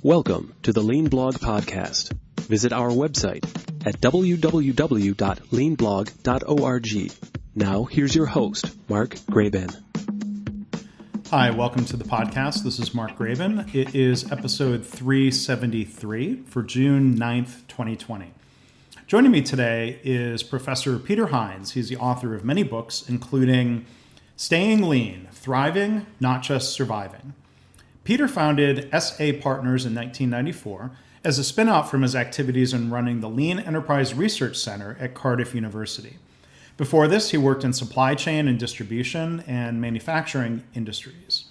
Welcome to the Lean Blog Podcast. Visit our website at www.leanblog.org. Now, here's your host, Mark Graban. Hi, welcome to the podcast. This is Mark Graban. It is episode 373 for June 9th, 2020. Joining me today is Professor Peter Hines. He's the author of many books, including Staying Lean, Thriving, Not Just Surviving. Peter founded SA Partners in 1994 as a spin-out from his activities in running the Lean Enterprise Research Center at Cardiff University. Before this, he worked in supply chain and distribution and manufacturing industries.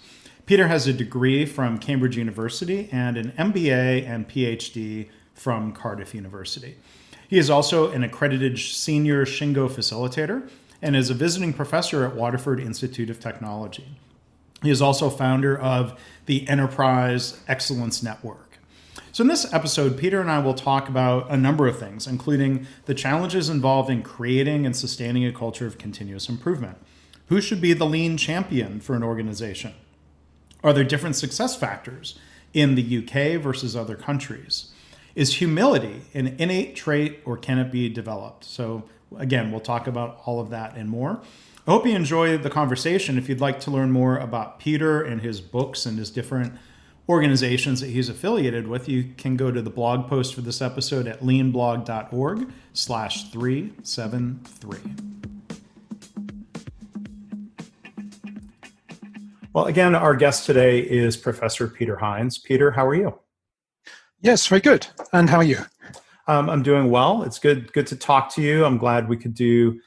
Peter has a degree from Cambridge University and an MBA and PhD from Cardiff University. He is also an accredited senior Shingo facilitator and is a visiting professor at Waterford Institute of Technology. He is also founder of the Enterprise Excellence Network. So in this episode, Peter and I will talk about a number of things, including the challenges involved in creating and sustaining a culture of continuous improvement. Who should be the lean champion for an organization? Are there different success factors in the UK versus other countries? Is humility an innate trait or can it be developed? So again, we'll talk about all of that and more. I hope you enjoy the conversation. If you'd like to learn more about Peter and his books and his different organizations that he's affiliated with, you can go to the blog post for this episode at leanblog.org/373. Well, again, our guest today is Professor Peter Hines. Peter, how are you? Yes, very good. And how are you? I'm doing well. It's good to talk to you. I'm glad we could do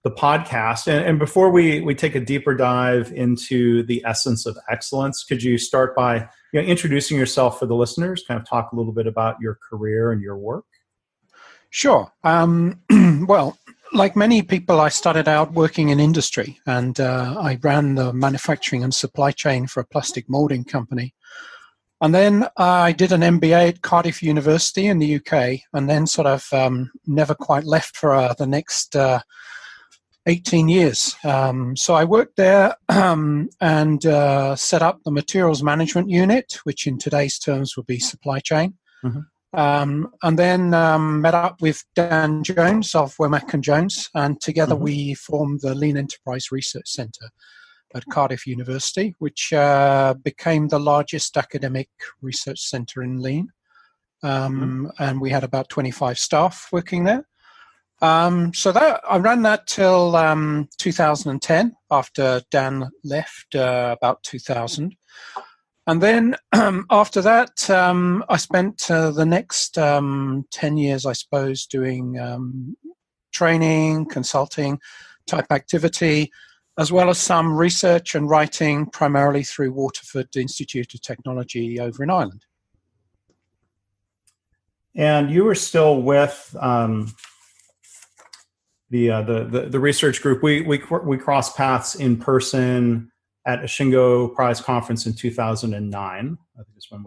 the podcast. And before we take a deeper dive into the essence of excellence, could you start by introducing yourself for the listeners, kind of talk a little bit about your career and your work? Sure. Well, like many people, I started out working in industry, and I ran the manufacturing and supply chain for a plastic molding company. And then I did an MBA at Cardiff University in the UK, and then sort of never quite left for the next 18 years. So I worked there and set up the materials management unit, which in today's terms would be supply chain. Mm-hmm. And then met up with Dan Jones of Womack & Jones, and together we formed the Lean Enterprise Research Center at Cardiff University, which became the largest academic research center in Lean. And we had about 25 staff working there. So that I ran that till 2010, after Dan left about 2000. And then after that, I spent the next 10 years, I suppose, doing training, consulting type activity, as well as some research and writing, primarily through Waterford Institute of Technology over in Ireland. And you were still with the research group. We crossed paths in person at a Shingo Prize conference in 2009. I think is when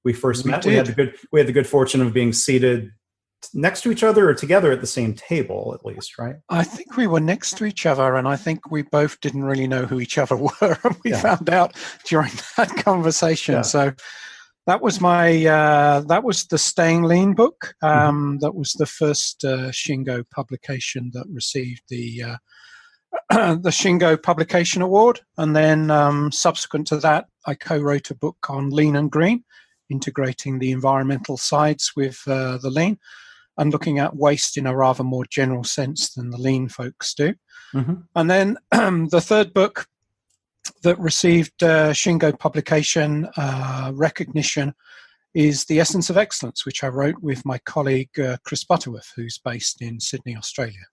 we first met. We had the good fortune of being seated next to each other or together at the same table, at least, right? I think we were next to each other, and I think we both didn't really know who each other were, and we found out during that conversation. Yeah. So that was that was the Staying Lean book. That was the first Shingo publication that received the Shingo Publication Award. And then subsequent to that, I co-wrote a book on Lean and Green, integrating the environmental sides with the Lean and looking at waste in a rather more general sense than the Lean folks do. And then the third book that received Shingo publication recognition is The Essence of Excellence, which I wrote with my colleague Chris Butterworth, who's based in Sydney, Australia.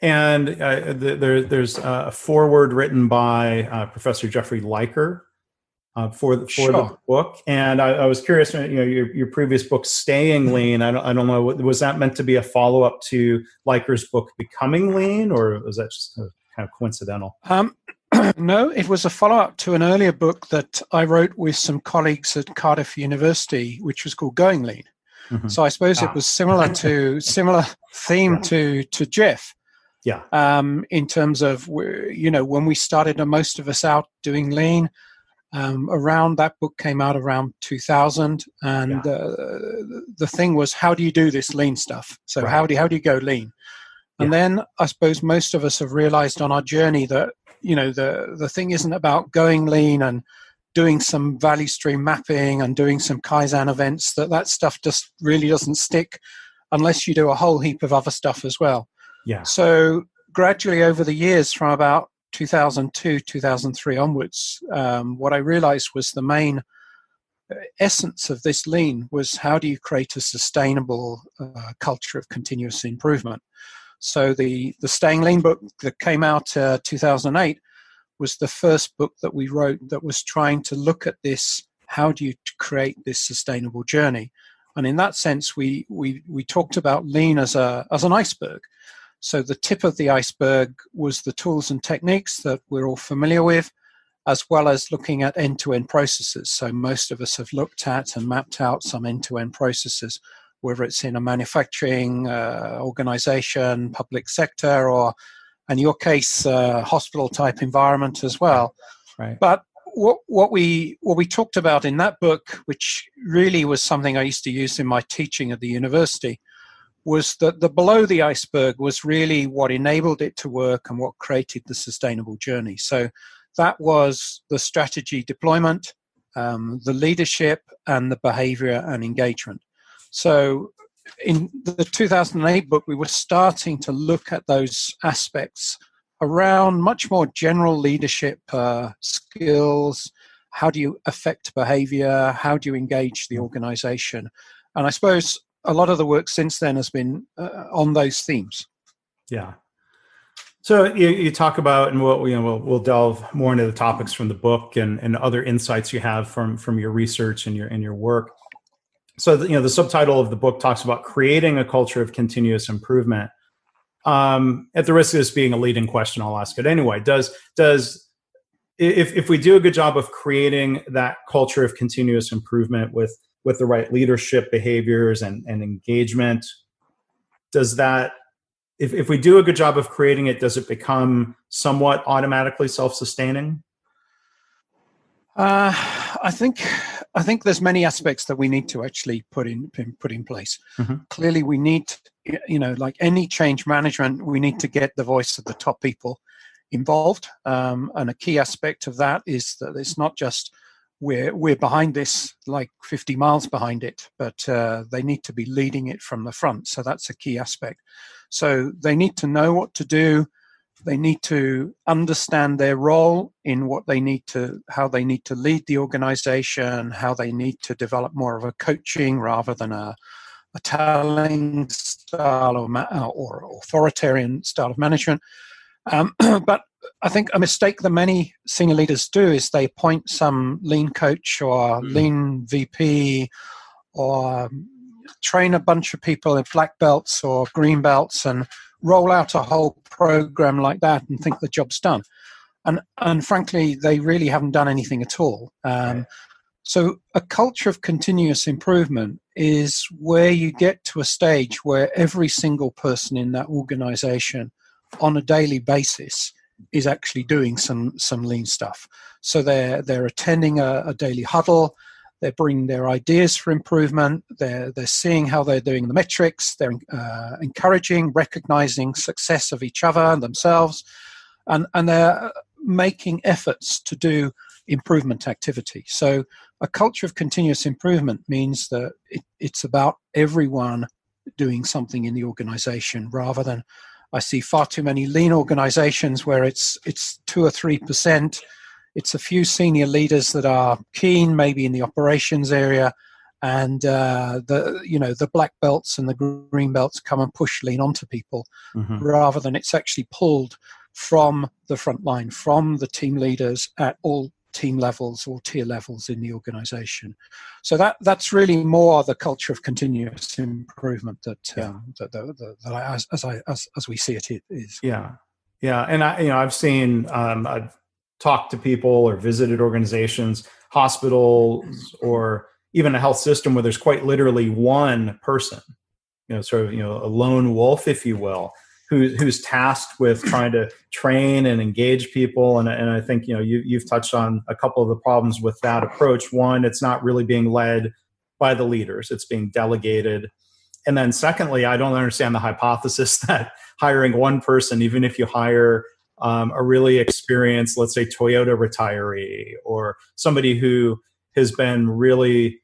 And there's a foreword written by Professor Jeffrey Leiker for the book. And I was curious, your previous book, Staying Lean, I don't know, was that meant to be a follow-up to Leiker's book, Becoming Lean, or was that just kind of coincidental? No, it was a follow-up to an earlier book that I wrote with some colleagues at Cardiff University, which was called Going Lean. So I suppose it was similar theme to Jeff. Yeah. In terms of, when we started, most of us out doing lean, Around that book came out around 2000, and the thing was, how do you do this lean stuff? So Right. how do you go lean? And then I suppose most of us have realized on our journey that, the thing isn't about going lean and doing some value stream mapping and doing some Kaizen events. That stuff just really doesn't stick unless you do a whole heap of other stuff as well. Yeah. So gradually over the years, from about 2002, 2003 onwards, what I realized was the main essence of this lean was, how do you create a sustainable culture of continuous improvement? So the Staying Lean book that came out 2008 was the first book that we wrote that was trying to look at this. How do you create this sustainable journey? And in that sense, we talked about lean as an iceberg. So the tip of the iceberg was the tools and techniques that we're all familiar with, as well as looking at end-to-end processes. So most of us have looked at and mapped out some end-to-end processes, whether it's in a manufacturing organization, public sector, or in your case, hospital type environment as well. Right. But what we talked about in that book, which really was something I used to use in my teaching at the university, was that the below the iceberg was really what enabled it to work and what created the sustainable journey. So that was the strategy deployment, the leadership, and the behavior and engagement. So in the 2008 book, we were starting to look at those aspects around much more general leadership skills. How do you affect behavior? How do you engage the organization? And I suppose a lot of the work since then has been on those themes. Yeah. So you talk about, and we'll delve more into the topics from the book and other insights you have from your research and your work. So the subtitle of the book talks about creating a culture of continuous improvement. At the risk of this being a leading question, I'll ask it anyway. If we do a good job of creating that culture of continuous improvement with the right leadership behaviors and engagement, does that, if we do a good job of creating it, does it become somewhat automatically self-sustaining? I think there's many aspects that we need to actually put in place. Mm-hmm. Clearly, we need, like any change management, we need to get the voice of the top people involved. And a key aspect of that is that it's not just we're behind this, like 50 miles behind it, but they need to be leading it from the front. So that's a key aspect. So they need to know what to do. They need to understand their role in how they need to lead the organization, how they need to develop more of a coaching rather than a telling style or authoritarian style of management. But I think a mistake that many senior leaders do is they appoint some lean coach or lean VP or train a bunch of people in black belts or green belts and roll out a whole program like that and think the job's done. And frankly, they really haven't done anything at all. So a culture of continuous improvement is where you get to a stage where every single person in that organization on a daily basis is actually doing some lean stuff. So they're attending a daily huddle. They're bringing their ideas for improvement. They're seeing how they're doing the metrics. They're encouraging, recognizing success of each other and themselves, and they're making efforts to do improvement activity. So a culture of continuous improvement means that it's about everyone doing something in the organization, rather than, I see far too many lean organizations where it's 2 or 3%. It's a few senior leaders that are keen, maybe in the operations area, and the black belts and the green belts come and push lean onto people, rather than it's actually pulled from the front line, from the team leaders at all team levels or tier levels in the organization. So that's really more the culture of continuous improvement as we see it is. Yeah, and I've seen I've talked to people or visited organizations, hospitals, or even a health system where there's quite literally one person, sort of a lone wolf, if you will, who's tasked with trying to train and engage people. And I think, you've touched on a couple of the problems with that approach. One, it's not really being led by the leaders. It's being delegated. And then secondly, I don't understand the hypothesis that hiring one person, even if you hire a really experienced, let's say, Toyota retiree or somebody who has been really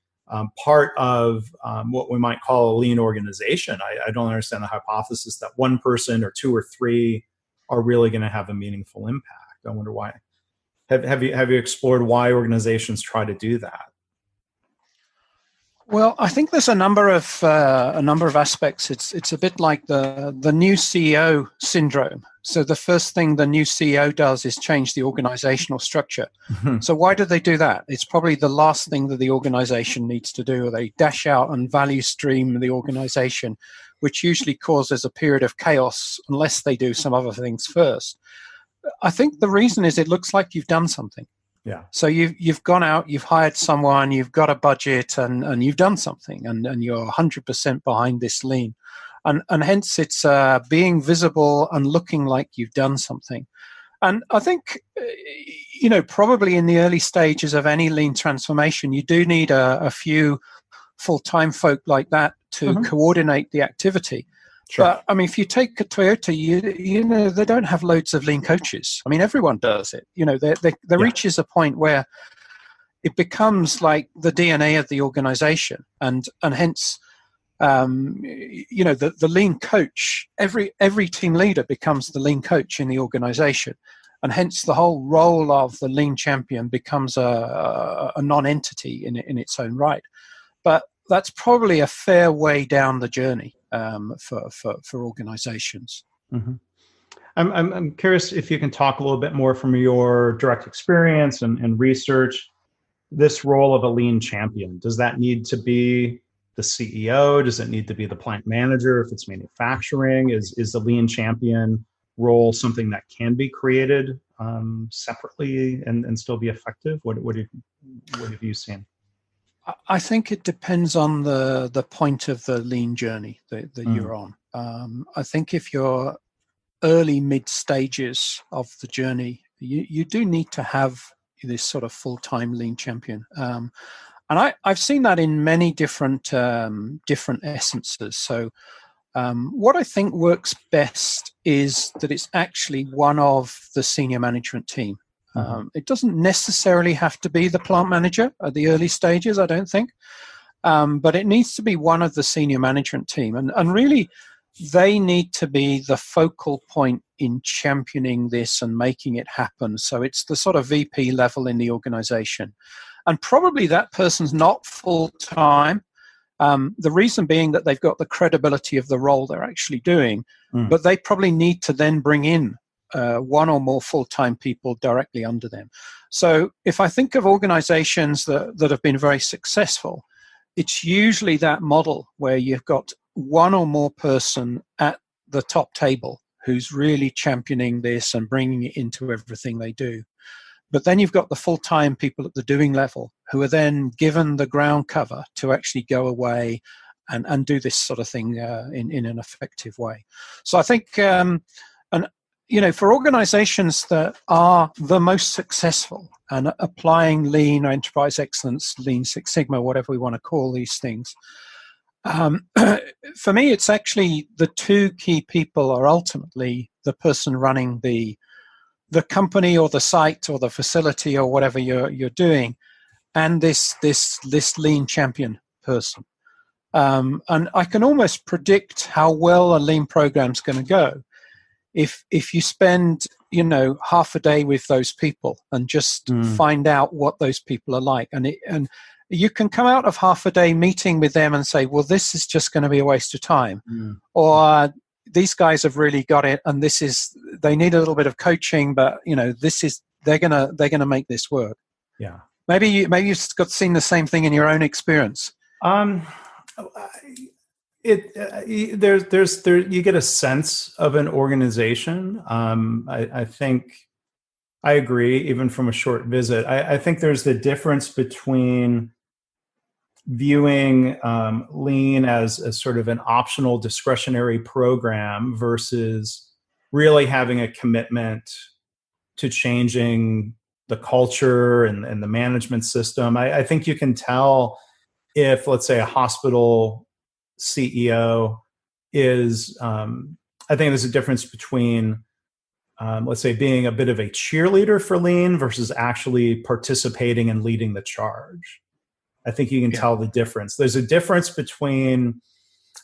part of what we might call a lean organization. I don't understand the hypothesis that one person or two or three are really going to have a meaningful impact. I wonder why. Have you explored why organizations try to do that? Well, I think there's a number of aspects. It's a bit like the new CEO syndrome. So the first thing the new CEO does is change the organizational structure. Mm-hmm. So why do they do that? It's probably the last thing that the organization needs to do. They dash out and value stream the organization, which usually causes a period of chaos unless they do some other things first. I think the reason is it looks like you've done something. Yeah. So you've gone out, you've hired someone, you've got a budget, and you've done something, and you're 100% behind this lean. And hence it's being visible and looking like you've done something. And I think, probably in the early stages of any lean transformation, you do need a few full-time folk like that to coordinate the activity. Sure. But I mean, if you take a Toyota, they don't have loads of lean coaches. I mean, everyone does it. There reaches a point where it becomes like the DNA of the organization, and hence, the lean coach. Every team leader becomes the lean coach in the organization, and hence the whole role of the lean champion becomes a non-entity in its own right. But that's probably a fair way down the journey for organizations. Mm-hmm. I'm curious if you can talk a little bit more from your direct experience and research, this role of a lean champion. Does that need to be the CEO? Does it need to be the plant manager if it's manufacturing? Is the lean champion role something that can be created separately and still be effective? What have you seen? I think it depends on the point of the lean journey that you're on. I think if you're early, mid stages of the journey, you do need to have this sort of full-time lean champion. And I've seen that in many different essences. So what I think works best is that it's actually one of the senior management team. It doesn't necessarily have to be the plant manager at the early stages, I don't think. But it needs to be one of the senior management team. And really, they need to be the focal point in championing this and making it happen. So it's the sort of VP level in the organization. And probably that person's not full-time. The reason being that they've got the credibility of the role they're actually doing, but they probably need to then bring in one or more full-time people directly under them. So if I think of organizations that have been very successful, it's usually that model where you've got one or more person at the top table who's really championing this and bringing it into everything they do. But then you've got the full-time people at the doing level who are then given the ground cover to actually go away and do this sort of thing in an effective way. So I think, for organizations that are the most successful and applying lean or enterprise excellence, Lean Six Sigma, whatever we want to call these things, for me, it's actually the two key people are ultimately the person running the company or the site or the facility or whatever you're doing, and this lean champion person. And I can almost predict how well a lean program's going to go if you spend half a day with those people and just find out what those people are like, and you can come out of half a day meeting with them and say, well, this is just going to be a waste of time, or these guys have really got it, and they need a little bit of coaching, but they're gonna make this work. Yeah. Maybe you've seen the same thing in your own experience. There's you get a sense of an organization. I think I agree, even from a short visit. I think there's the difference between viewing lean as sort of an optional discretionary program versus really having a commitment to changing the culture and the management system. I think you can tell if, let's say, a hospital CEO is, I think there's a difference between, let's say, being a bit of a cheerleader for lean versus actually participating and leading the charge. I think you can tell the difference. There's a difference between,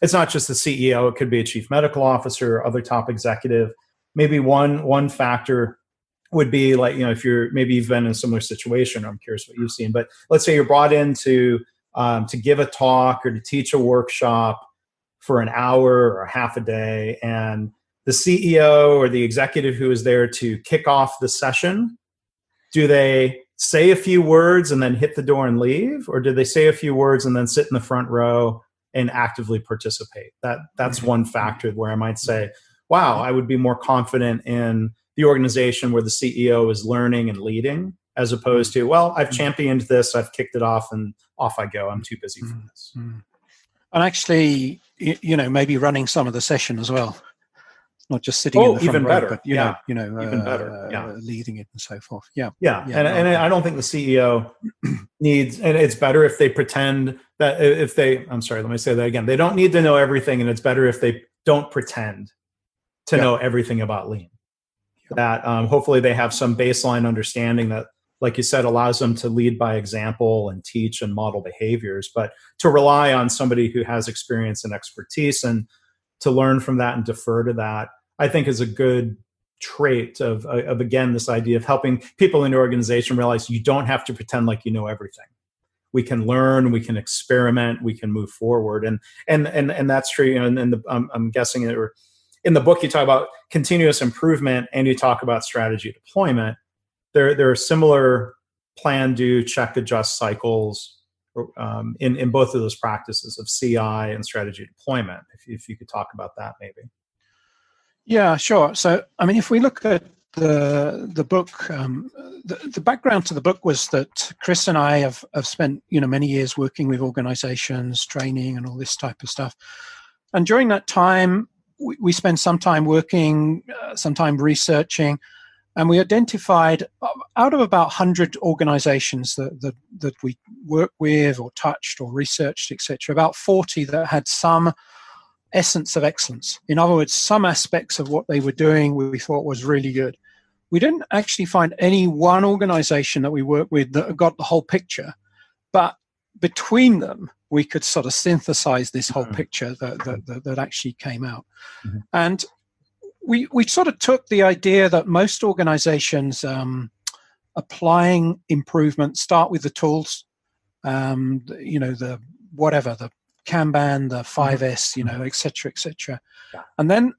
it's not just the CEO, it could be a chief medical officer, other top executive. Maybe one factor would be like, if you're, maybe you've been in a similar situation, I'm curious what you've seen, but let's say you're brought in to give a talk or to teach a workshop for an hour or half a day, and the CEO or the executive who is there to kick off the session, do they say a few words and then hit the door and leave? Or do they say a few words and then sit in the front row and actively participate? That's one factor where I might say, wow, I would be more confident in the organization where the CEO is learning and leading, as opposed to, well, I've championed this, I've kicked it off, and off I go. I'm too busy for this. And actually, maybe running some of the session as well. Not just sitting in the front row, better. But even better. Leading it and so forth. And I don't think the CEO needs, and it's better if they pretend that I'm sorry, let me say that again. They don't need to know everything, and it's better if they don't pretend to know everything about lean. That hopefully they have some baseline understanding that, like you said, allows them to lead by example and teach and model behaviors, but to rely on somebody who has experience and expertise and to learn from that and defer to that, I think is a good trait of again, this idea of helping people in your organization realize you don't have to pretend like you know everything. We can learn, we can experiment, we can move forward. And that's true. I'm guessing in the book, you talk about continuous improvement and you talk about strategy deployment. There are similar plan, do, check, adjust cycles in both of those practices of CI and strategy deployment. If you could talk about that, maybe. Yeah, sure. So, if we look at the book, the background to the book was that Chris and I have spent many years working with organizations, training, and all this type of stuff. And during that time, we spent some time working, some time researching, and we identified out of about 100 organizations that we worked with or touched or researched, etc., about 40 that had some essence of excellence. In other words, some aspects of what they were doing we thought was really good. We didn't actually find any one organization that we worked with that got the whole picture, but between them, we could sort of synthesize this whole picture that actually came out. Mm-hmm. And we sort of took the idea that most organizations applying improvement start with the tools, the Kanban, the 5S, et cetera, et cetera. Yeah. And then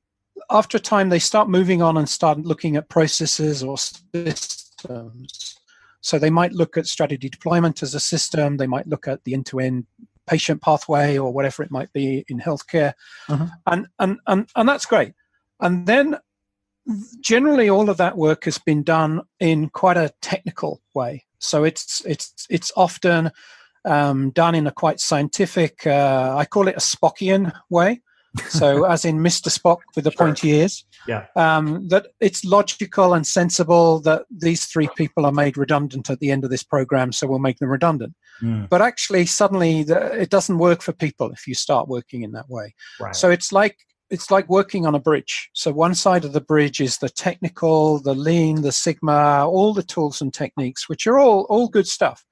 after a time, they start moving on and start looking at processes or systems. So they might look at strategy deployment as a system. They might look at the end-to-end patient pathway or whatever it might be in healthcare. And that's great. And then generally all of that work has been done in quite a technical way. So it's often done in a quite scientific, I call it a Spockian way. So as in Mr. Spock with the pointy ears. Yeah. That it's logical and sensible that these three people are made redundant at the end of this program, so we'll make them redundant. But actually suddenly it doesn't work for people if you start working in that way. Right. So it's like working on a bridge. So one side of the bridge is the technical, the lean, the Sigma, all the tools and techniques, which are all good stuff.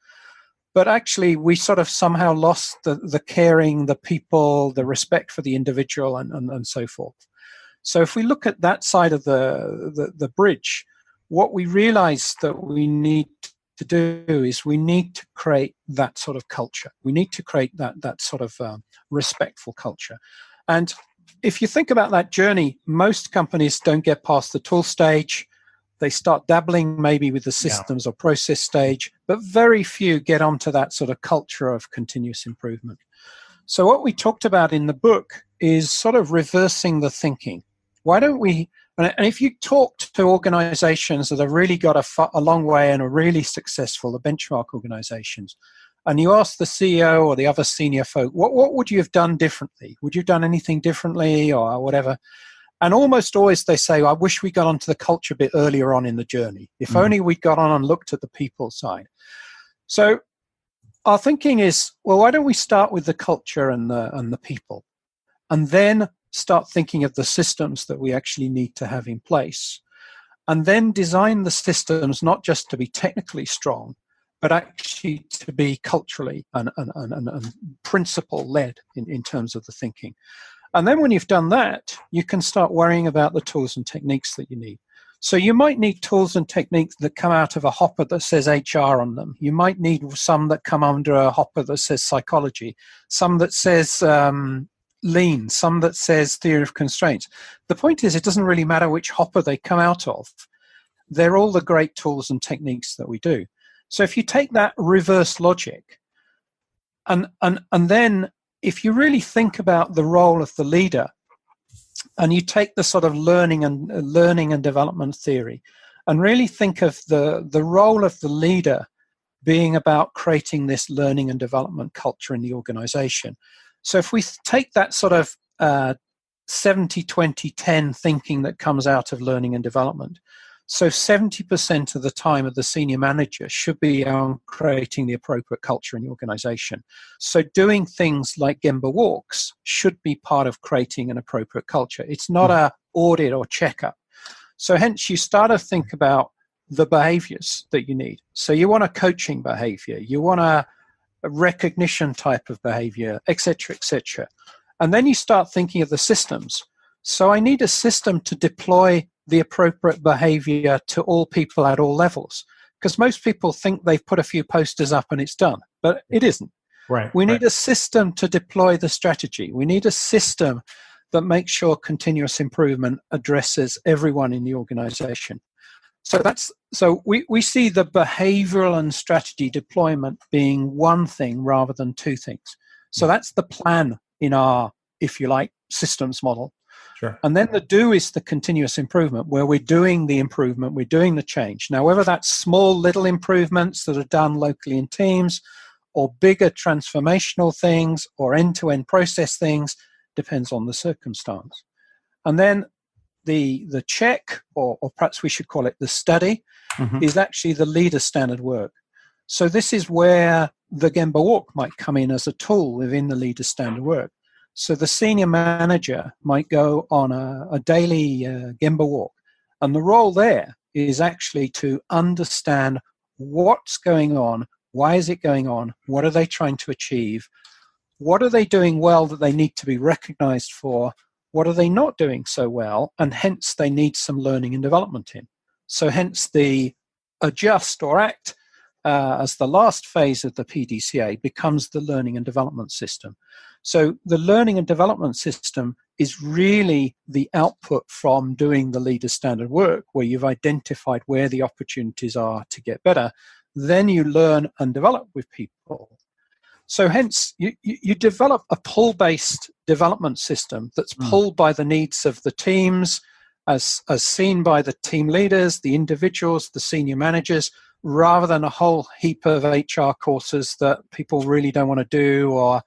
But actually, we sort of somehow lost the caring, the people, the respect for the individual, and so forth. So if we look at that side of the bridge, what we realize that we need to do is we need to create that sort of culture. We need to create that sort of respectful culture. And if you think about that journey, most companies don't get past the tool stage. They start dabbling maybe with the systems or process stage, but very few get onto that sort of culture of continuous improvement. So what we talked about in the book is sort of reversing the thinking. Why don't we, and if you talk to organizations that have really got a long way and are really successful, the benchmark organizations, and you ask the CEO or the other senior folk, what would you have done differently? Would you have done anything differently or whatever? And almost always they say, I wish we got onto the culture a bit earlier on in the journey. If only we'd got on and looked at the people side. So our thinking is, well, why don't we start with the culture and the people, and then start thinking of the systems that we actually need to have in place, and then design the systems not just to be technically strong, but actually to be culturally and principle-led in terms of the thinking. And then when you've done that, you can start worrying about the tools and techniques that you need. So you might need tools and techniques that come out of a hopper that says HR on them. You might need some that come under a hopper that says psychology, some that says lean, some that says theory of constraints. The point is, it doesn't really matter which hopper they come out of. They're all the great tools and techniques that we do. So if you take that reverse logic, and then if you really think about the role of the leader, and you take the sort of learning and development theory, and really think of the role of the leader being about creating this learning and development culture in the organization. So if we take that sort of 70-20-10 thinking that comes out of learning and development, so 70% of the time of the senior manager should be on creating the appropriate culture in the organization. So doing things like Gemba walks should be part of creating an appropriate culture. It's not a audit or checkup. So hence you start to think about the behaviors that you need. So you want a coaching behavior, you want a recognition type of behavior, etc., etc. And then you start thinking of the systems. So I need a system to deploy the appropriate behavior to all people at all levels. Because most people think they've put a few posters up and it's done, but it isn't. Right. We need a system to deploy the strategy. We need a system that makes sure continuous improvement addresses everyone in the organization. So we see the behavioral and strategy deployment being one thing rather than two things. So that's the plan in our, if you like, systems model. Sure. And then the do is the continuous improvement, where we're doing the improvement, we're doing the change. Now, whether that's small little improvements that are done locally in teams, or bigger transformational things, or end-to-end process things, depends on the circumstance. And then the check, or perhaps we should call it the study, is actually the leader standard work. So this is where the Gemba walk might come in as a tool within the leader standard work. So the senior manager might go on a daily Gemba walk. And the role there is actually to understand what's going on, why is it going on, what are they trying to achieve, what are they doing well that they need to be recognized for, what are they not doing so well, and hence they need some learning and development in. So hence the adjust or act as the last phase of the PDCA becomes the learning and development system. So the learning and development system is really the output from doing the leader standard work, where you've identified where the opportunities are to get better. Then you learn and develop with people. So hence you develop a pull-based development system that's pulled by the needs of the teams, as seen by the team leaders, the individuals, the senior managers, rather than a whole heap of HR courses that people really don't want to do, or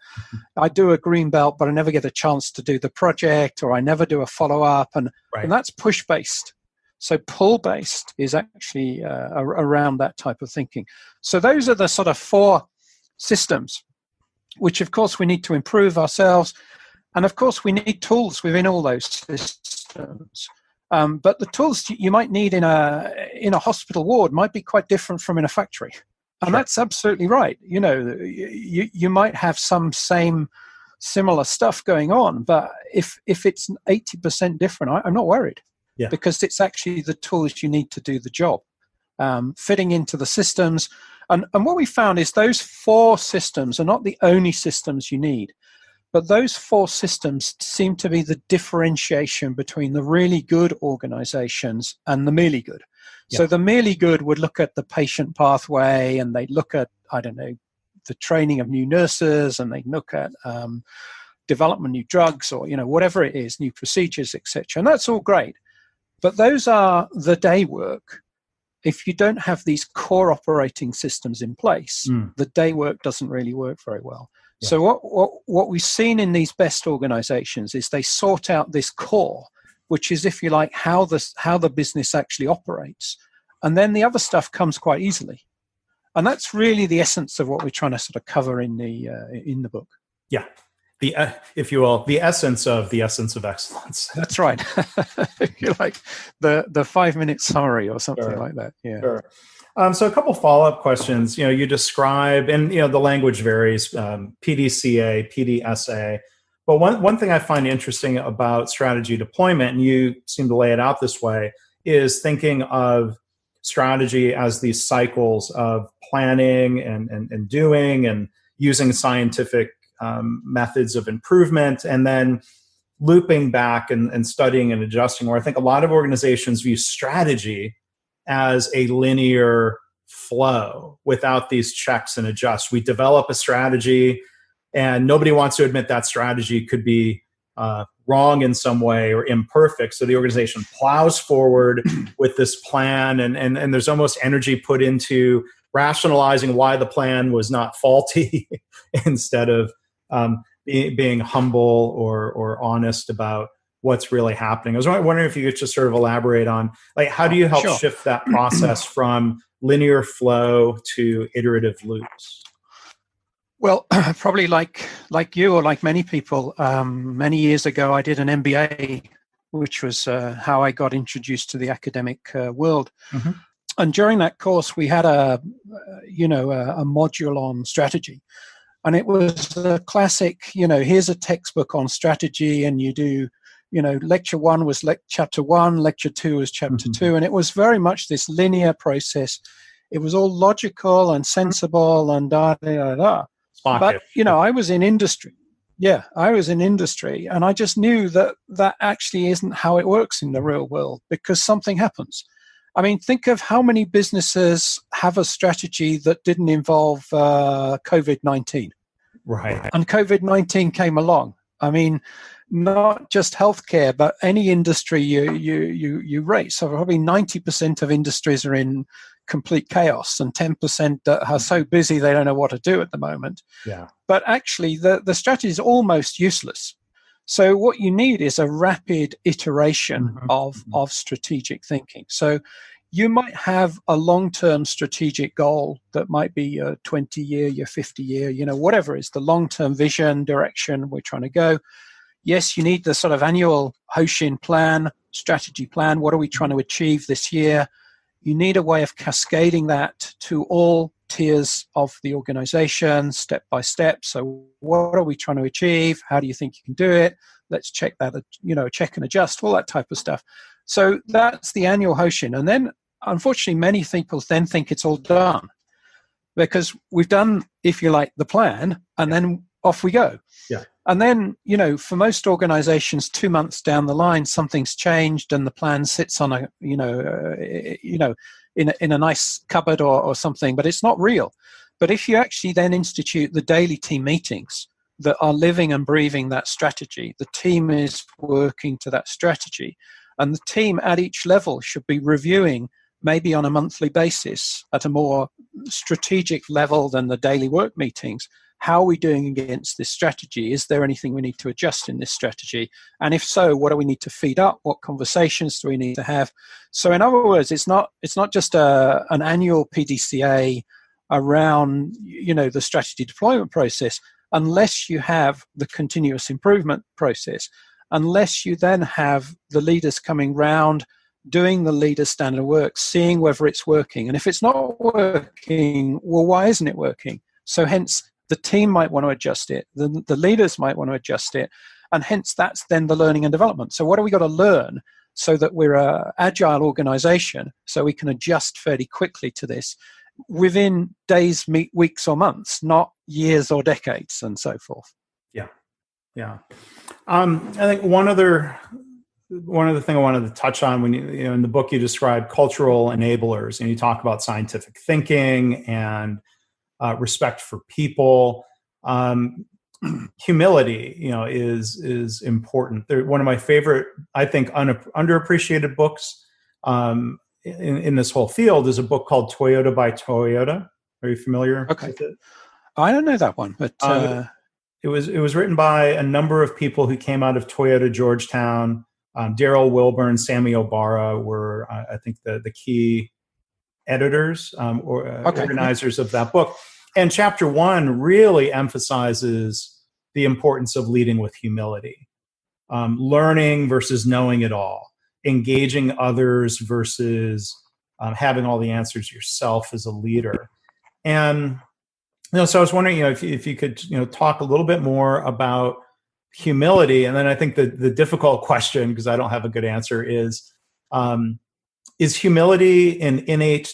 I do a green belt, but I never get a chance to do the project, or I never do a follow-up, and that's push-based. So pull-based is actually around that type of thinking. So those are the sort of four systems, which of course we need to improve ourselves, and of course we need tools within all those systems. But the tools you might need in a hospital ward might be quite different from in a factory. And that's absolutely right. You know, you might have some similar stuff going on, but if it's 80% different, I'm not worried. Because it's actually the tools you need to do the job, fitting into the systems. And what we found is those four systems are not the only systems you need. But those four systems seem to be the differentiation between the really good organizations and the merely good. So the merely good would look at the patient pathway, and they'd look at, I don't know, the training of new nurses, and they'd look at development of new drugs, or, you know, whatever it is, new procedures, etc. And that's all great. But those are the day work. if you don't have these core operating systems in place, the day work doesn't really work very well. Yeah. So what we've seen in these best organizations is they sort out this core, which is, if you like, how the business actually operates. And then the other stuff comes quite easily. And that's really the essence of what we're trying to sort of cover in the book. Yeah. If you will, the essence of excellence. That's right. If you like, the 5-minute summary or something like that. Yeah. Sure. So a couple follow-up questions. You describe, and the language varies, PDCA, PDSA. But one thing I find interesting about strategy deployment, and you seem to lay it out this way, is thinking of strategy as these cycles of planning and doing and using scientific methods of improvement, and then looping back and studying and adjusting, where I think a lot of organizations view strategy as a linear flow without these checks and adjusts. We develop a strategy and nobody wants to admit that strategy could be wrong in some way or imperfect. So the organization plows forward with this plan, and there's almost energy put into rationalizing why the plan was not faulty instead of being humble or honest about what's really happening. I was wondering if you could just sort of elaborate on, like, how do you help shift that process from linear flow to iterative loops? Well, probably like you or like many people, many years ago, I did an MBA, which was how I got introduced to the academic world. Mm-hmm. And during that course, we had a module on strategy. And it was a classic, here's a textbook on strategy, and you do, lecture 1 was chapter 1, lecture 2 was chapter 2. And it was very much this linear process. It was all logical and sensible and da-da-da-da. But, I was in industry. Yeah, I was in industry. And I just knew that actually isn't how it works in the real world, because something happens. I mean, think of how many businesses have a strategy that didn't involve COVID-19. Right. And COVID-19 came along. I mean, not just healthcare, but any industry you rate. So probably 90% of industries are in complete chaos, and 10% that are so busy they don't know what to do at the moment. Yeah. But actually, the strategy is almost useless. So what you need is a rapid iteration of strategic thinking. So you might have a long-term strategic goal that might be your 20-year, your 50-year, whatever is the long-term vision, direction we're trying to go. Yes, you need the sort of annual Hoshin plan, strategy plan. What are we trying to achieve this year? You need a way of cascading that to all tiers of the organization, step by step. So what are we trying to achieve? How do you think you can do it? Let's check that, check and adjust, all that type of stuff. So that's the annual Hoshin. And then, unfortunately, many people then think it's all done, because we've done, if you like, the plan, and then off we go. Yeah. And then, for most organizations, 2 months down the line, something's changed and the plan sits on in a nice cupboard or something, but it's not real. But if you actually then institute the daily team meetings that are living and breathing that strategy, the team is working to that strategy, and the team at each level should be reviewing maybe on a monthly basis at a more strategic level than the daily work meetings. How are we doing against this strategy? Is there anything we need to adjust in this strategy? And if so, what do we need to feed up? What conversations do we need to have? So in other words, it's not just an annual PDCA around, the strategy deployment process, unless you have the continuous improvement process, unless you then have the leaders coming round, doing the leader standard work, seeing whether it's working. And if it's not working, well, why isn't it working? So hence, the team might want to adjust it. The leaders might want to adjust it. And hence, that's then the learning and development. So what do we got to learn so that we're an agile organization, so we can adjust fairly quickly to this within days, weeks, or months, not years or decades, and so forth. Yeah. I think one other thing I wanted to touch on, when in the book you describe cultural enablers, and you talk about scientific thinking and respect for people. Humility, is important. They're one of my favorite, I think, underappreciated books in this whole field is a book called Toyota by Toyota. Are you familiar with it? I don't know that one, but it was written by a number of people who came out of Toyota Georgetown. Daryl Wilburn, Sammy Obara were, I think, the key editors or organizers of that book. And chapter 1 really emphasizes the importance of leading with humility, learning versus knowing it all, engaging others versus having all the answers yourself as a leader. And so I was wondering, if you could, talk a little bit more about humility. And then I think the difficult question, because I don't have a good answer, is humility an innate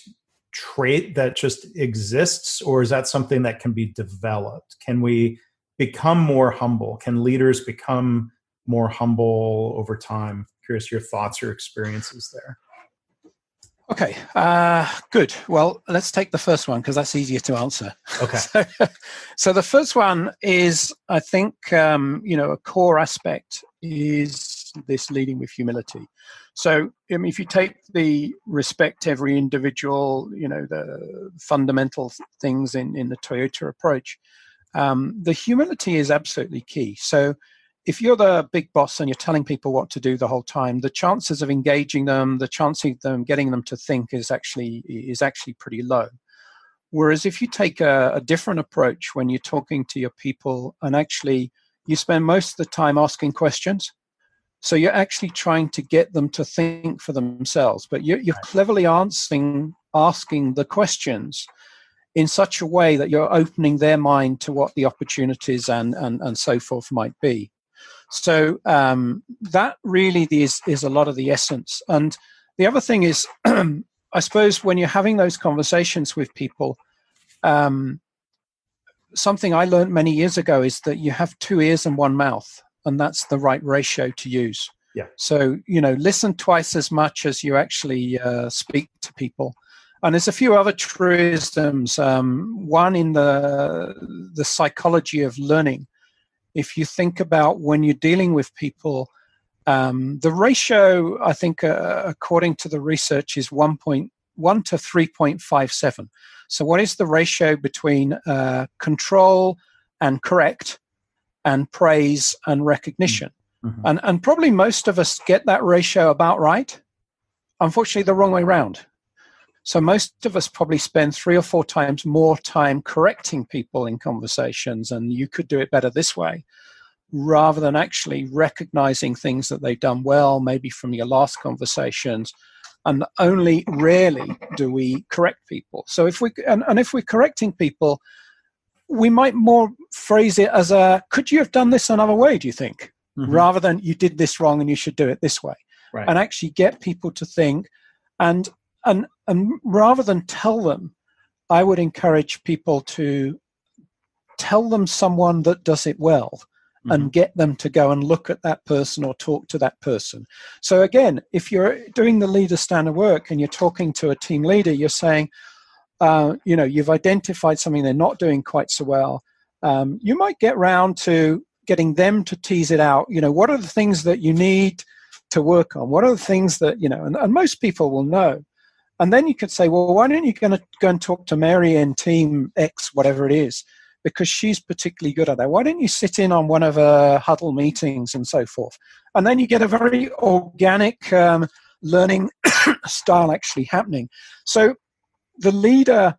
trait that just exists, or is that something that can be developed? Can we become more humble? Can leaders become more humble over time? Curious your thoughts or experiences there. Okay, good. Well, let's take the first one because that's easier to answer. Okay. So the first one is, I think, a core aspect is this leading with humility. So, if you take the respect every individual, the fundamental things in the Toyota approach, the humility is absolutely key. So, if you're the big boss and you're telling people what to do the whole time, the chances of engaging them, the chance of them getting them to think is actually pretty low. Whereas if you take a different approach when you're talking to your people and actually you spend most of the time asking questions, so you're actually trying to get them to think for themselves, but you're cleverly asking the questions in such a way that you're opening their mind to what the opportunities and so forth might be. So that really is a lot of the essence. And the other thing is, I suppose when you're having those conversations with people, something I learned many years ago is that you have 2 ears and 1 mouth, and that's the right ratio to use. Yeah. So, listen twice as much as you actually speak to people. And there's a few other truisms. One in the psychology of learning. If you think about when you're dealing with people, the ratio, I think, according to the research, is 1.1 to 3.57. So what is the ratio between control and correct and praise and recognition? Mm-hmm. And probably most of us get that ratio about right. Unfortunately, the wrong way around. So most of us probably spend 3 or 4 times more time correcting people in conversations, and you could do it better this way, rather than actually recognizing things that they've done well, maybe from your last conversations. And only rarely do we correct people. So if we're correcting people, we might more phrase it as could you have done this another way, do you think? Mm-hmm. Rather than you did this wrong and you should do it this way. Right. And actually get people to think. And rather than tell them, I would encourage people to tell them someone that does it well. Mm-hmm. And get them to go and look at that person or talk to that person. So again, if you're doing the leader standard work and you're talking to a team leader, you're saying, you've identified something they're not doing quite so well. You might get round to getting them to tease it out. What are the things that you need to work on? What are the things that, and most people will know. And then you could say, well, why don't you go and talk to Mary in team X, whatever it is, because she's particularly good at that. Why don't you sit in on one of her huddle meetings and so forth? And then you get a very organic learning style actually happening. So the leader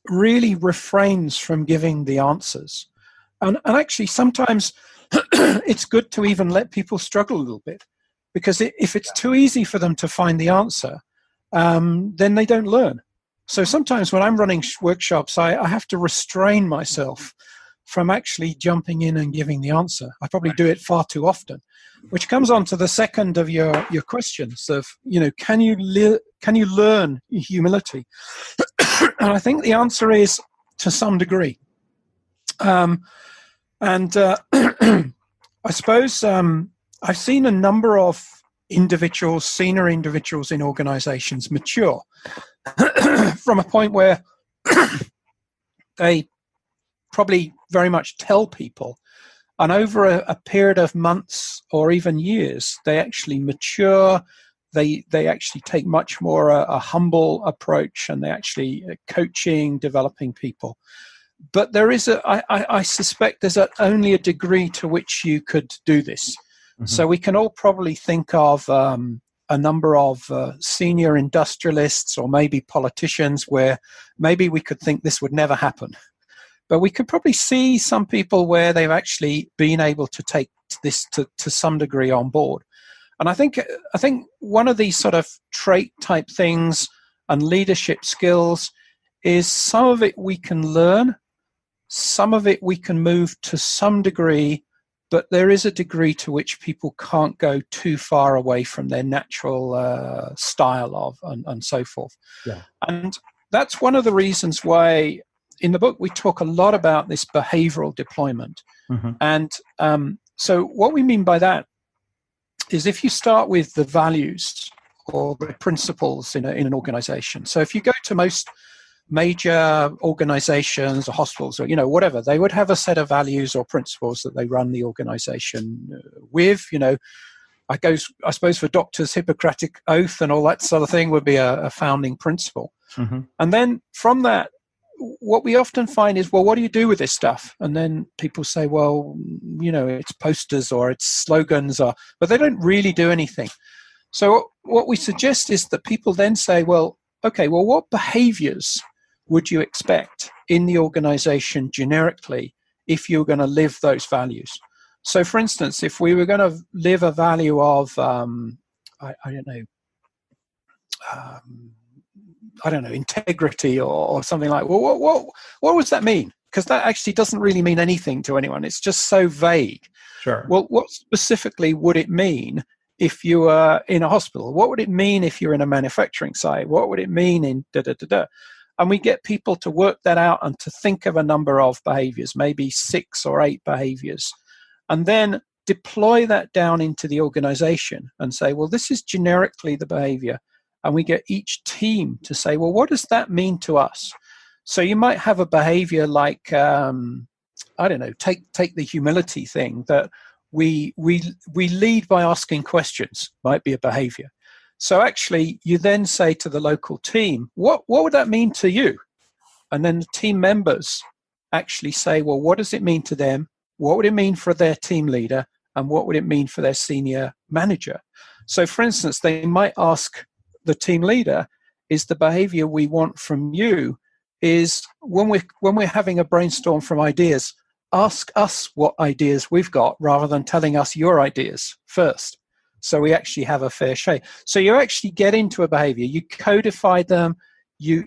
really refrains from giving the answers. And actually sometimes it's good to even let people struggle a little bit, because if it's too easy for them to find the answer, then they don't learn. So sometimes when I'm running workshops, I have to restrain myself from actually jumping in and giving the answer. I probably do it far too often, which comes on to the second of your questions of, can you learn humility? And I think the answer is to some degree. I suppose I've seen a number of senior individuals in organizations mature from a point where they probably very much tell people, and over a period of months or even years, they actually mature, they actually take much more a humble approach, and they actually coaching, developing people. But there is I suspect there's only a degree to which you could do this. Mm-hmm. So we can all probably think of a number of senior industrialists or maybe politicians where maybe we could think this would never happen. But we could probably see some people where they've actually been able to take this to some degree on board. And I think one of these sort of trait type things and leadership skills is some of it we can learn, some of it we can move to some degree, but there is a degree to which people can't go too far away from their natural style of and so forth. Yeah. And that's one of the reasons why in the book we talk a lot about this behavioral deployment. Mm-hmm. And so what we mean by that is if you start with the values or the principles in an organization. So if you go to most major organizations or hospitals or, whatever, they would have a set of values or principles that they run the organization with. I suppose for doctors, Hippocratic Oath and all that sort of thing would be a founding principle. Mm-hmm. And then from that, what we often find is, well, what do you do with this stuff? And then people say, well, it's posters or it's slogans, but they don't really do anything. So what we suggest is that people then say, well, okay, well, what behaviors would you expect in the organization generically if you're going to live those values? So, for instance, if we were going to live a value of, integrity or something like, well, what does that mean? Because that actually doesn't really mean anything to anyone. It's just so vague. Sure. Well, what specifically would it mean if you were in a hospital? What would it mean if you're in a manufacturing site? What would it mean in da-da-da-da? And we get people to work that out and to think of a number of behaviors, maybe 6 or 8 behaviors, and then deploy that down into the organization and say, well, this is generically the behavior. And we get each team to say, well, what does that mean to us? So you might have a behavior like, take the humility thing, that we lead by asking questions, might be a behavior. So actually, you then say to the local team, what would that mean to you? And then the team members actually say, well, what does it mean to them? What would it mean for their team leader? And what would it mean for their senior manager? So for instance, they might ask the team leader, is the behavior we want from you is when we're having a brainstorm from ideas, ask us what ideas we've got rather than telling us your ideas first. So we actually have a fair shake. So you actually get into a behavior, you codify them, you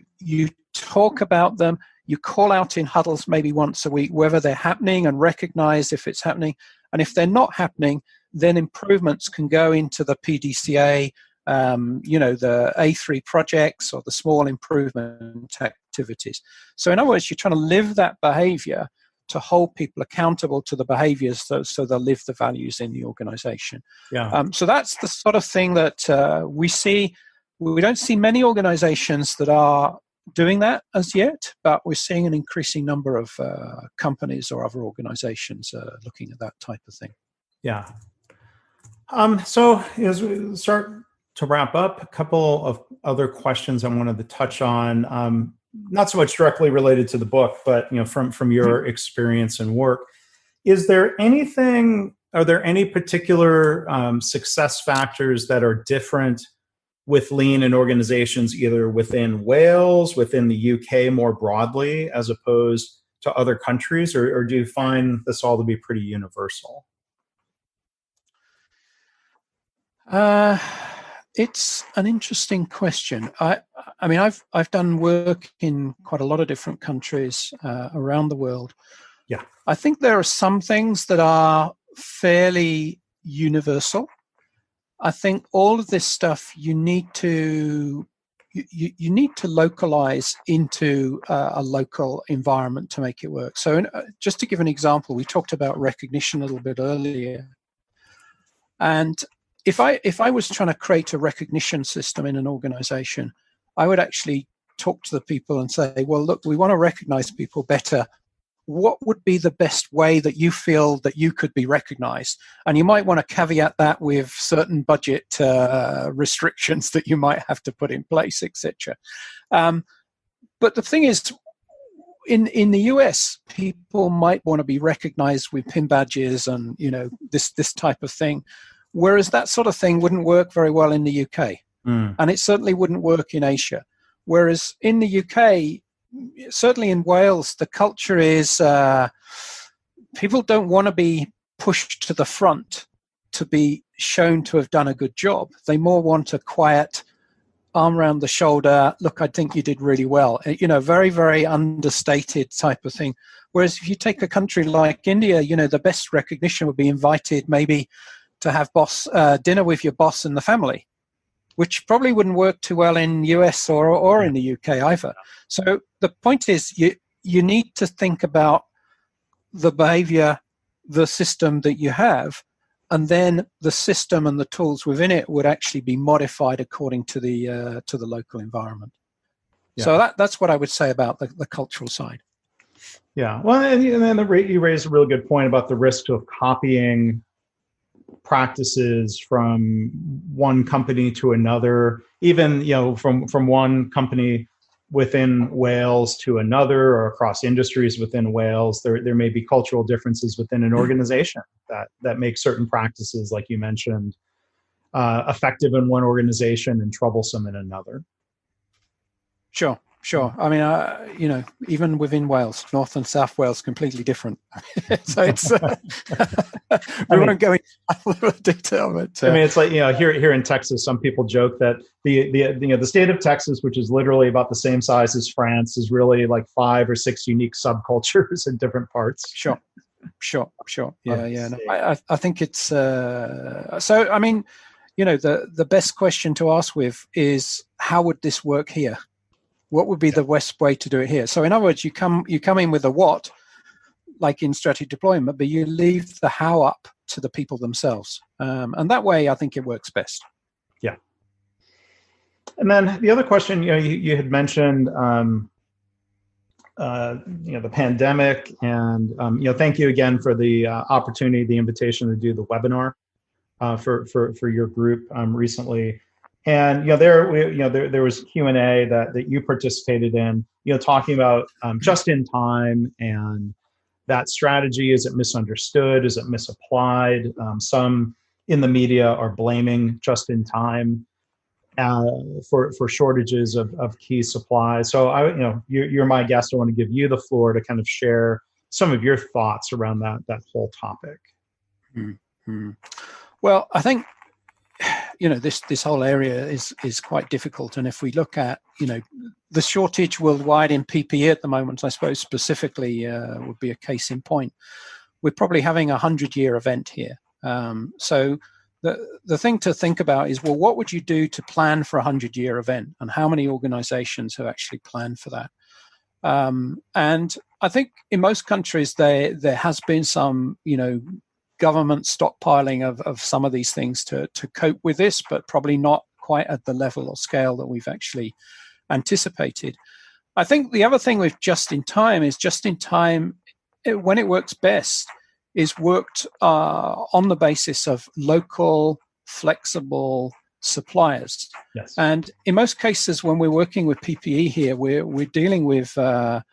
talk about them, you call out in huddles maybe once a week whether they're happening and recognize if it's happening. And if they're not happening, then improvements can go into the PDCA, the A3 projects or the small improvement activities. So in other words, you're trying to live that behavior to hold people accountable to the behaviors so they'll live the values in the organization. Yeah. So that's the sort of thing that we see. We don't see many organizations that are doing that as yet, but we're seeing an increasing number of companies or other organizations looking at that type of thing. Yeah. So as we start to wrap up, a couple of other questions I wanted to touch on, not so much directly related to the book, but from your experience and work. Are there any particular success factors that are different with lean in organizations, either within Wales, within the UK more broadly, as opposed to other countries, or do you find this all to be pretty universal? It's an interesting question. I mean, I've done work in quite a lot of different countries around the world. Yeah, I think there are some things that are fairly universal. I think all of this stuff you need to localize into a local environment to make it work. So, just to give an example, we talked about recognition a little bit earlier, and if I was trying to create a recognition system in an organization, I would actually talk to the people and say, well, look, we want to recognize people better what would be the best way that you feel that you could be recognized? And you might want to caveat that with certain budget restrictions that you might have to put in place, etc. But the thing is, in the US, people might want to be recognized with pin badges and, this type of thing, whereas that sort of thing wouldn't work very well in the UK. And it certainly wouldn't work in Asia. Whereas in the UK, certainly in Wales, the culture is people don't want to be pushed to the front to be shown to have done a good job. They more want a quiet arm around the shoulder, look, I think you did really well. Very, very understated type of thing. Whereas if you take a country like India, the best recognition would be invited maybe to have dinner with your boss and the family, which probably wouldn't work too well in US or in the UK either. So the point is you need to think about the behavior, the system that you have, and then the system and the tools within it would actually be modified according to the local environment. Yeah. So that's what I would say about the cultural side. Yeah, well, and then you raised a really good point about the risk of copying practices from one company to another, even from one company within Wales to another, or across industries within Wales. There may be cultural differences within an organization that make certain practices, like you mentioned, effective in one organization and troublesome in another. Sure. I mean, even within Wales, North and South Wales, completely different. So it's we won't go into a little detail. But it's like here in Texas, some people joke that the state of Texas, which is literally about the same size as France, is really like 5 or 6 unique subcultures in different parts. Sure. Yeah. No, I think it's so. I mean, the best question to ask with is, how would this work here? What would be the best way to do it here? So in other words, you come in with a what, like in strategy deployment, but you leave the how up to the people themselves. And that way, I think it works best. Yeah. And then the other question, you had mentioned, the pandemic, and, thank you again for the opportunity, the invitation to do the webinar for your group recently. And there was Q&A that you participated in, talking about just in time, and that strategy. Is it misunderstood? Is it misapplied? Some in the media are blaming just in time for shortages of key supplies. So you're my guest. I want to give you the floor to kind of share some of your thoughts around that whole topic. Mm-hmm. Well, I think this whole area is quite difficult. And if we look at, the shortage worldwide in PPE at the moment, I suppose specifically would be a case in point. We're probably having a 100-year event here. So the thing to think about is, well, what would you do to plan for a 100-year event, and how many organizations have actually planned for that? And I think in most countries there has been some, government stockpiling of some of these things to cope with this, but probably not quite at the level or scale that we've actually anticipated. I think the other thing with just in time is, just in time, when it works best, is worked on the basis of local, flexible suppliers. Yes. And in most cases, when we're working with PPE here, we're dealing with a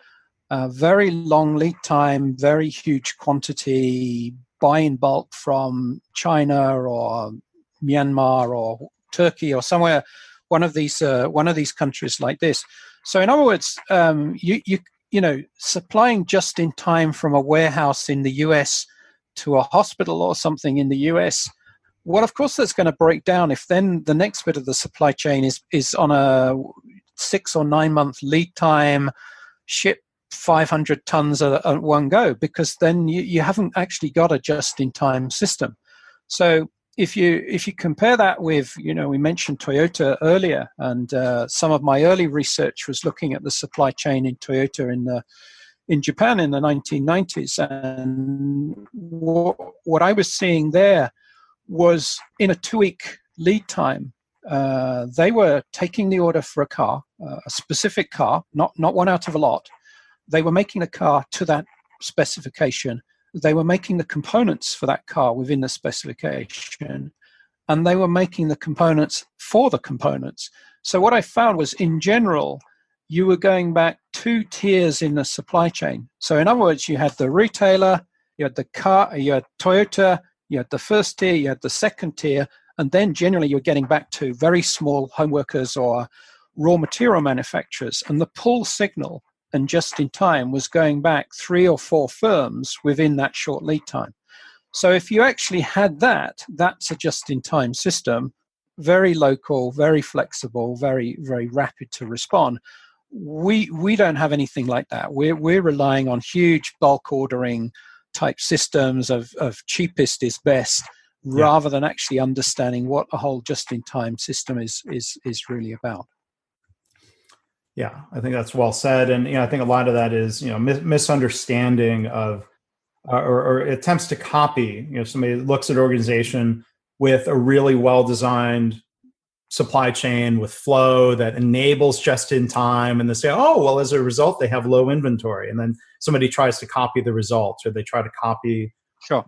very long lead time, very huge quantity, buy in bulk from China or Myanmar or Turkey or somewhere, one of these countries like this. So in other words, supplying just in time from a warehouse in the US to a hospital or something in the US, well, of course that's going to break down if then the next bit of the supply chain is on a 6 or 9 month lead time, ship 500 tons at one go, because then you haven't actually got a just-in-time system. So if you compare that with, we mentioned Toyota earlier, and some of my early research was looking at the supply chain in Toyota in Japan in the 1990s, and what I was seeing there was, in a 2-week lead time, they were taking the order for a car, a specific car, not one out of a lot. They were making a car to that specification. They were making the components for that car within the specification, and they were making the components for the components. So what I found was, in general, you were going back 2 tiers in the supply chain. So in other words, you had the retailer, you had the car, you had Toyota, you had the first tier, you had the second tier, and then generally you're getting back to very small home workers or raw material manufacturers. And the pull signal and just in time was going back 3 or 4 firms within that short lead time. So if you actually had that, that's a just-in-time system, very local, very flexible, very, very rapid to respond. We don't have anything like that. We're relying on huge bulk ordering type systems of cheapest is best, rather than actually understanding what a whole just-in-time system is really about. Yeah, I think that's well said, and I think a lot of that is misunderstanding of or attempts to copy. Somebody looks at an organization with a really well-designed supply chain with flow that enables just in time, and they say, oh, well, as a result, they have low inventory. And then somebody tries to copy the results, or they try to copy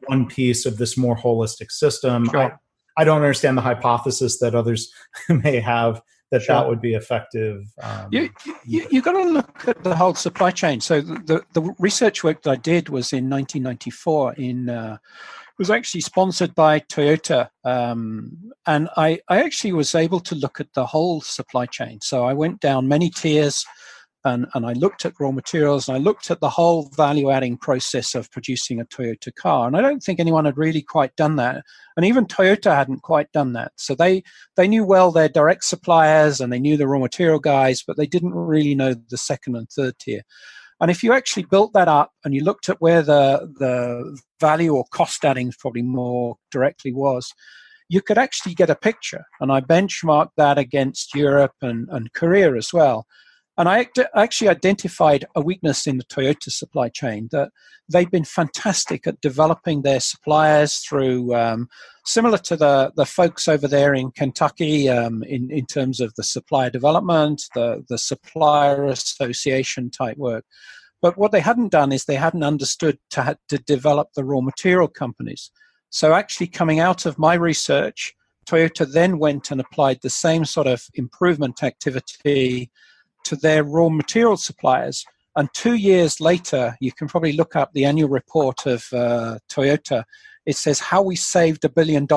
one piece of this more holistic system. I don't understand the hypothesis that others may have that would be effective. You've got to look at the whole supply chain. So the research work that I did was in 1994 was actually sponsored by Toyota. And I actually was able to look at the whole supply chain. So I went down many tiers and I looked at raw materials, and I looked at the whole value-adding process of producing a Toyota car. And I don't think anyone had really quite done that. And even Toyota hadn't quite done that. So they knew well their direct suppliers, and they knew the raw material guys, but they didn't really know the second and third tier. And if you actually built that up and you looked at where the value or cost adding probably more directly was, you could actually get a picture. And I benchmarked that against Europe and Korea as well. And I actually identified a weakness in the Toyota supply chain, that they've been fantastic at developing their suppliers through, similar to the folks over there in Kentucky, in terms of the supplier development, the supplier association type work. But what they hadn't done is they hadn't understood to develop the raw material companies. So actually coming out of my research, Toyota then went and applied the same sort of improvement activity to their raw material suppliers. And 2 years later, you can probably look up the annual report of Toyota. It says how we saved $1 billion.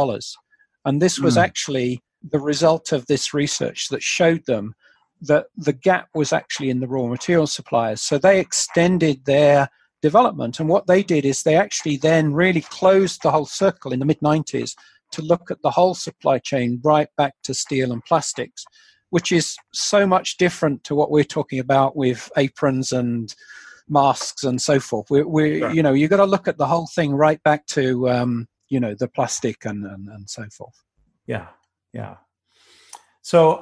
And this was actually the result of this research that showed them that the gap was actually in the raw material suppliers. So they extended their development. And what they did is they actually then really closed the whole circle in the mid-90s to look at the whole supply chain right back to steel and plastics, which is so much different to what we're talking about with aprons and masks and so forth. You've got to look at the whole thing right back to, the plastic and so forth. Yeah. So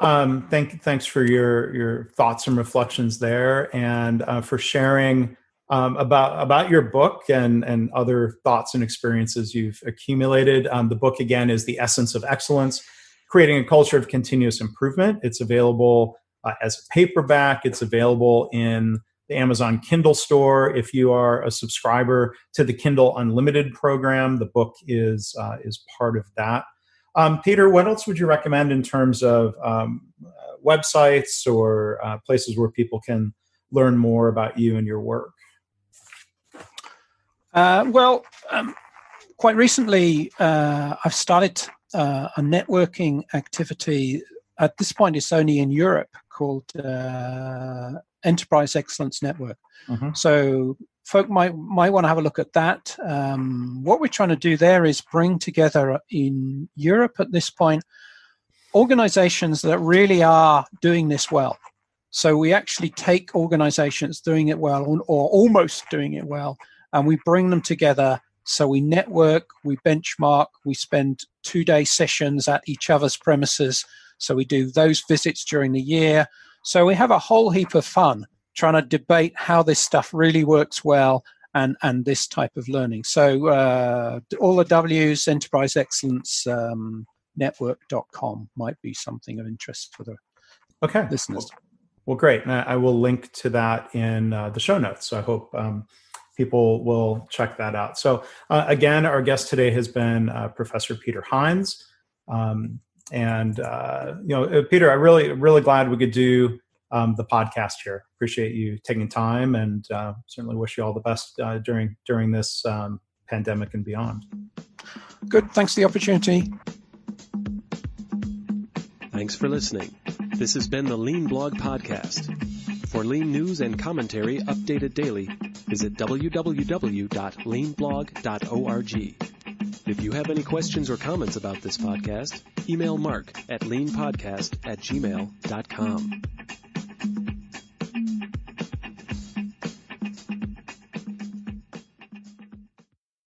thanks for your thoughts and reflections there, and for sharing about your book and other thoughts and experiences you've accumulated. The book, again, is The Essence of Excellence: Creating a Culture of Continuous Improvement. It's available as a paperback. It's available in the Amazon Kindle store. If you are a subscriber to the Kindle Unlimited program, the book is part of that. Peter, what else would you recommend in terms of websites or places where people can learn more about you and your work? Quite recently, I've started a networking activity. At this point, it's only in Europe, called Enterprise Excellence Network. Mm-hmm. So folk might want to have a look at that. What we're trying to do there is bring together in Europe at this point organizations that really are doing this well. So we actually take organizations doing it well or almost doing it well, and we bring them together. So we network, we benchmark, we spend 2-day sessions at each other's premises. So we do those visits during the year. So we have a whole heap of fun trying to debate how this stuff really works well and this type of learning. So all the W's, Enterprise Excellence Network.com might be something of interest for the listeners. Well, great. And I will link to that in the show notes. So I hope people will check that out. So again, our guest today has been Professor Peter Hines. Peter, I'm really glad we could do the podcast here. Appreciate you taking time, and certainly wish you all the best during this pandemic and beyond. Good. Thanks for the opportunity. Thanks for listening. This has been the Lean Blog Podcast. For Lean news and commentary updated daily, visit www.leanblog.org. If you have any questions or comments about this podcast, email Mark at leanpodcast@gmail.com.